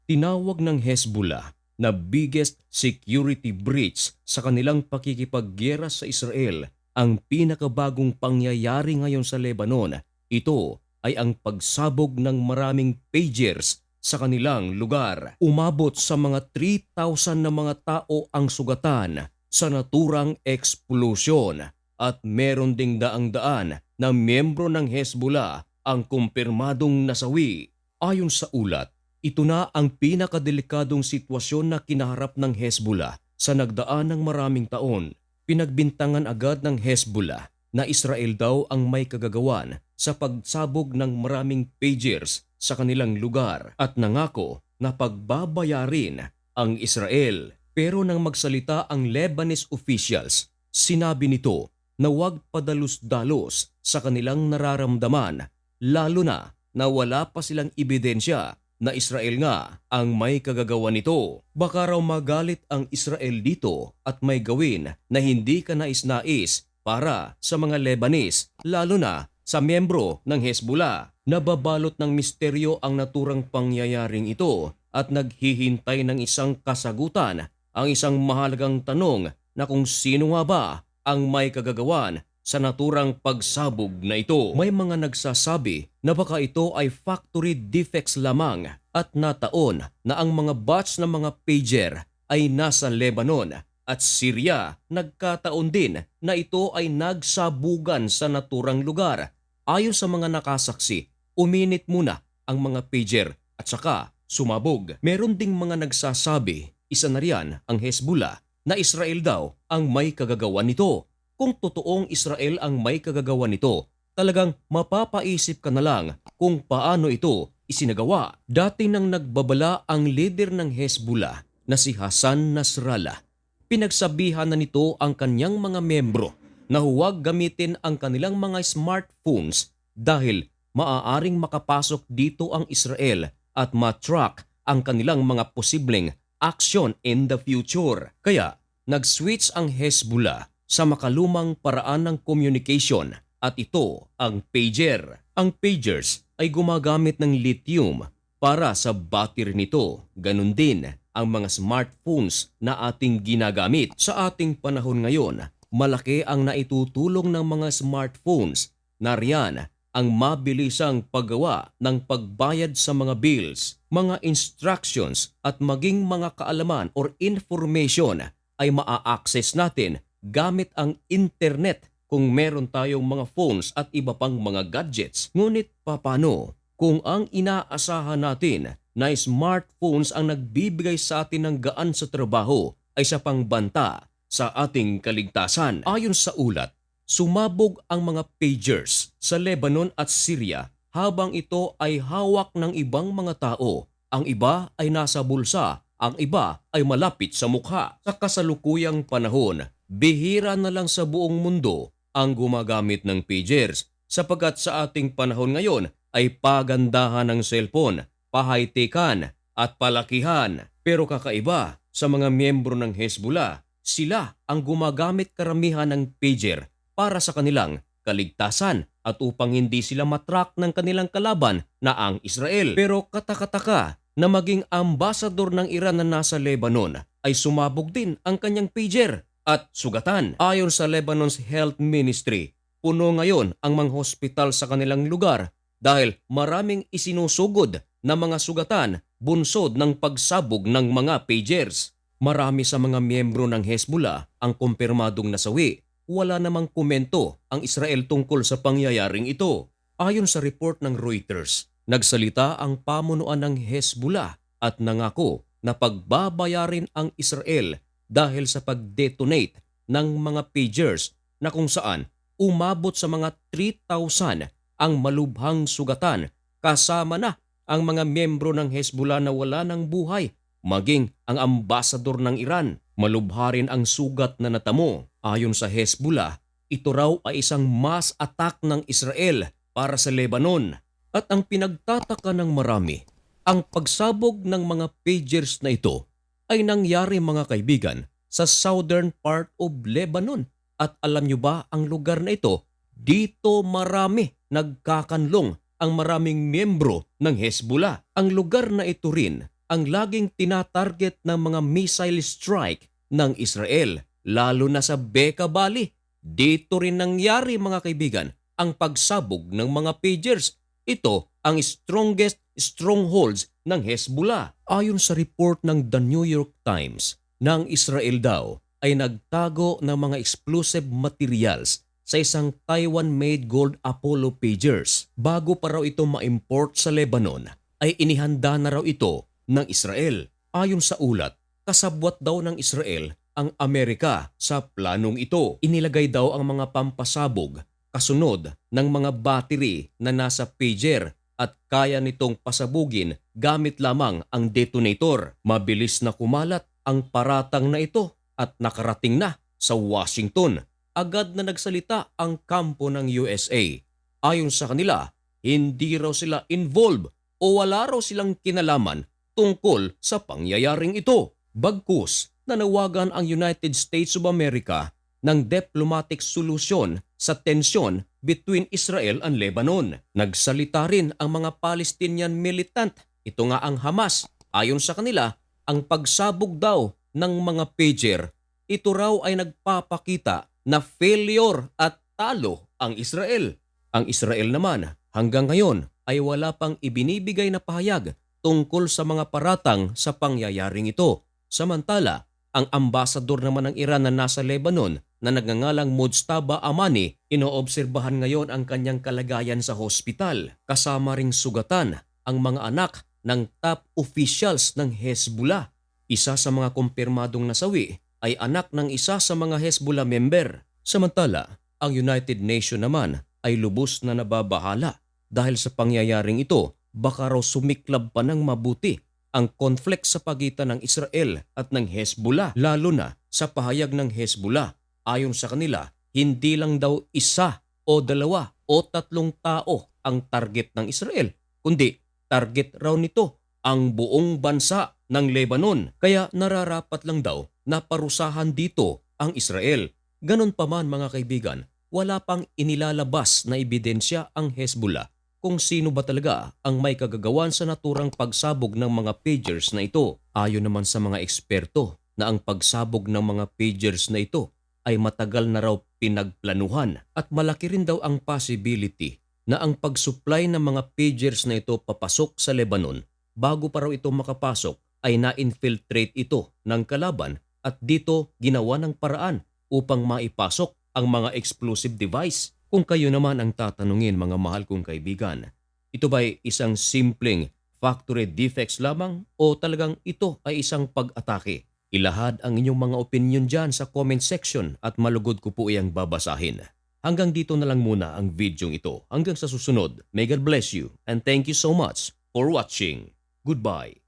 Tinawag ng Hezbollah na biggest security breach sa kanilang pakikipaggiyera sa Israel ang pinakabagong pangyayari ngayon sa Lebanon. Ito ay ang pagsabog ng maraming pagers sa kanilang lugar. Umabot sa mga 3,000 na mga tao ang sugatan sa naturang eksplosyon at meron ding daang-daan na miyembro ng Hezbollah ang kumpirmadong nasawi. Ayon sa ulat, ito na ang pinakadelikadong sitwasyon na kinaharap ng Hezbollah sa nagdaan ng maraming taon. Pinagbintangan agad ng Hezbollah na Israel daw ang may kagagawan sa pagsabog ng maraming pagers sa kanilang lugar at nangako na pagbabayarin ang Israel. Pero nang magsalita ang Lebanese officials, sinabi nito na huwag padalos-dalos sa kanilang nararamdaman, lalo na wala pa silang ebidensya na Israel nga ang may kagagawa nito. Baka raw magalit ang Israel dito at may gawin na hindi kanais-nais para sa mga Lebanese, lalo na sa miyembro ng Hezbollah. Nababalot ng misteryo ang naturang pangyayaring ito at naghihintay ng isang kasagutan ang isang mahalagang tanong na kung sino nga ba ang may kagagawan sa naturang pagsabog na ito. May mga nagsasabi na baka ito ay factory defects lamang at nataon na ang mga batch ng mga pager ay nasa Lebanon at Syria. Nagkataon din na ito ay nagsabugan sa naturang lugar. Ayon sa mga nakasaksi, uminit muna ang mga pager at saka sumabog. Meron ding mga nagsasabi, isa na riyan ang Hezbollah, na Israel daw ang may kagagawan nito. Kung totoong Israel ang may kagagawa nito, talagang mapapaisip ka na lang kung paano ito isinagawa. Dati nang nagbabala ang leader ng Hezbollah na si Hassan Nasrallah. Pinagsabihan na nito ang kanyang mga membro na huwag gamitin ang kanilang mga smartphones dahil maaaring makapasok dito ang Israel at matrack ang kanilang mga posibleng action in the future. Kaya nag-switch ang Hezbollah sa makalumang paraan ng communication at ito ang pager. Ang pagers ay gumagamit ng lithium para sa battery nito. Ganun din ang mga smartphones na ating ginagamit. Sa ating panahon ngayon, malaki ang naitutulong ng mga smartphones. Nariyan ang mabilisang paggawa ng pagbayad sa mga bills, mga instructions at maging mga kaalaman or information ay maa-access natin gamit ang internet kung meron tayong mga phones at iba pang mga gadgets. Ngunit paano kung ang inaasahan natin na smartphones ang nagbibigay sa atin ng gaan sa trabaho ay sa pangbanta sa ating kaligtasan? Ayon sa ulat, sumabog ang mga pagers sa Lebanon at Syria habang ito ay hawak ng ibang mga tao. Ang iba ay nasa bulsa, ang iba ay malapit sa mukha. Sa kasalukuyang panahon, bihira na lang sa buong mundo ang gumagamit ng pagers sapagkat sa ating panahon ngayon ay pagandahan ng cellphone, pahaytekan at palakihan. Pero kakaiba sa mga miyembro ng Hezbollah, sila ang gumagamit karamihan ng pager para sa kanilang kaligtasan at upang hindi sila matrack ng kanilang kalaban na ang Israel. Pero katakataka na maging ambasador ng Iran na nasa Lebanon ay sumabog din ang kanyang pager at sugatan. Ayon sa Lebanon's Health Ministry, puno ngayon ang mga hospital sa kanilang lugar dahil maraming isinusugod na mga sugatan bunsod ng pagsabog ng mga pagers. Marami sa mga miyembro ng Hezbollah ang kumpirmadong nasawi. Wala namang komento ang Israel tungkol sa pangyayaring ito. Ayon sa report ng Reuters, nagsalita ang pamunuan ng Hezbollah at nangako na pagbabayarin ang Israel dahil sa pag-detonate ng mga pagers na kung saan umabot sa mga 3,000 ang malubhang sugatan kasama na ang mga miyembro ng Hezbollah na wala ng buhay, maging ang ambasador ng Iran. Malubha rin ang sugat na natamo. Ayon sa Hezbollah, ito raw ay isang mass attack ng Israel para sa Lebanon. At ang pinagtataka ng marami, ang pagsabog ng mga pagers na ito ay nangyari mga kaibigan sa southern part of Lebanon. At alam nyo ba ang lugar na ito? Dito marami nagkakanlong ang maraming miyembro ng Hezbollah. Ang lugar na ito rin ang laging tinatarget ng mga missile strike ng Israel, lalo na sa Bekaa Valley. Dito rin nangyari mga kaibigan ang pagsabog ng mga pagers. Ito ang strongest strongholds ng Hezbollah. Ayon sa report ng The New York Times, ng Israel daw ay nagtago ng mga explosive materials sa isang Taiwan-made gold Apollo pagers. Bago pa raw ito ma-import sa Lebanon, ay inihanda na raw ito ng Israel. Ayon sa ulat, kasabwat daw ng Israel ang Amerika sa planong ito. Inilagay daw ang mga pampasabog kasunod ng mga battery na nasa pager at kaya nitong pasabugin gamit lamang ang detonator. Mabilis na kumalat ang paratang na ito at nakarating na sa Washington. Agad na nagsalita ang kampo ng USA. Ayon sa kanila, hindi raw sila involved o wala raw silang kinalaman tungkol sa pangyayaring ito. Bagkus, nanawagan ang United States of America ng diplomatic solution sa tensyon between Israel and Lebanon. Nagsalita rin ang mga Palestinian militant. Ito nga ang Hamas. Ayon sa kanila, ang pagsabog daw ng mga pager, ito raw ay nagpapakita na failure at talo ang Israel. Ang Israel naman hanggang ngayon ay wala pang ibinibigay na pahayag tungkol sa mga paratang sa pangyayaring ito. Samantala, ang ambasador naman ng Iran na nasa Lebanon na nagngangalang Mujtaba Amani, inoobserbahan ngayon ang kanyang kalagayan sa hospital. Kasama ring sugatan ang mga anak ng top officials ng Hezbollah. Isa sa mga kumpirmadong nasawi ay anak ng isa sa mga Hezbollah member. Samantala, ang United Nations naman ay lubos na nababahala dahil sa pangyayaring ito, baka raw sumiklab pa ng mabuti ang conflict sa pagitan ng Israel at ng Hezbollah, lalo na sa pahayag ng Hezbollah. Ayon sa kanila, hindi lang daw isa o dalawa o tatlong tao ang target ng Israel, kundi target raw nito ang buong bansa ng Lebanon. Kaya nararapat lang daw na parusahan dito ang Israel. Ganon pa man mga kaibigan, wala pang inilalabas na ebidensya ang Hezbollah kung sino ba talaga ang may kagagawan sa naturang pagsabog ng mga pagers na ito. Ayon naman sa mga eksperto na ang pagsabog ng mga pagers na ito ay matagal na raw pinagplanuhan at malaki rin daw ang possibility na ang pag-supply ng mga pagers na ito papasok sa Lebanon bago pa raw ito makapasok ay na-infiltrate ito ng kalaban at dito ginawa ng paraan upang maipasok ang mga explosive device. Kung kayo naman ang tatanungin mga mahal kong kaibigan, ito ba'y isang simpleng factory defects lamang o talagang ito ay isang pag-atake? Ilahad ang inyong mga opinion dyan sa comment section at malugod ko po iyang babasahin. Hanggang dito na lang muna ang video ito. Hanggang sa susunod, may God bless you and thank you so much for watching. Goodbye.